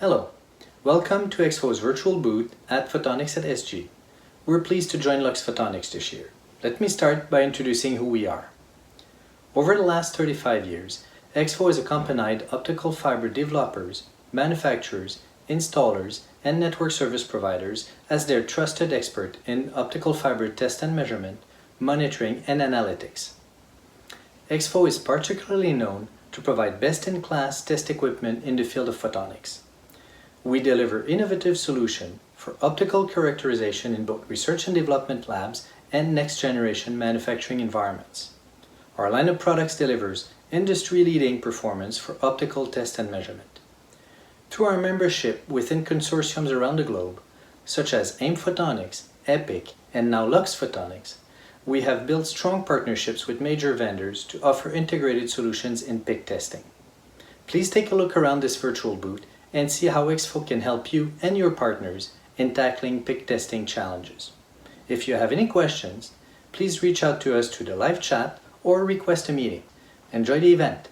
Hello, welcome to EXFO's virtual booth at Photonics at SG. We're pleased to join Lux Photonics this year. Let me start by introducing who we are. Over the last 35 years, EXFO has accompanied optical fiber developers, manufacturers, installers, and network service providers as their trusted expert in optical fiber test and measurement, monitoring, and analytics. EXFO is particularly known to provide best-in-class test equipment in the field of photonics. We deliver innovative solutions for optical characterization in both research and development labs and next-generation manufacturing environments. Our line of products delivers industry-leading performance for optical test and measurement. Through our membership within consortiums around the globe, such as AIM Photonics, EPIC, and now Lux Photonics, we have built strong partnerships with major vendors to offer integrated solutions in PIC testing. Please take a look around this virtual booth and see how EXFO can help you and your partners in tackling PIC testing challenges. If you have any questions, please reach out to us through the live chat or request a meeting. Enjoy the event!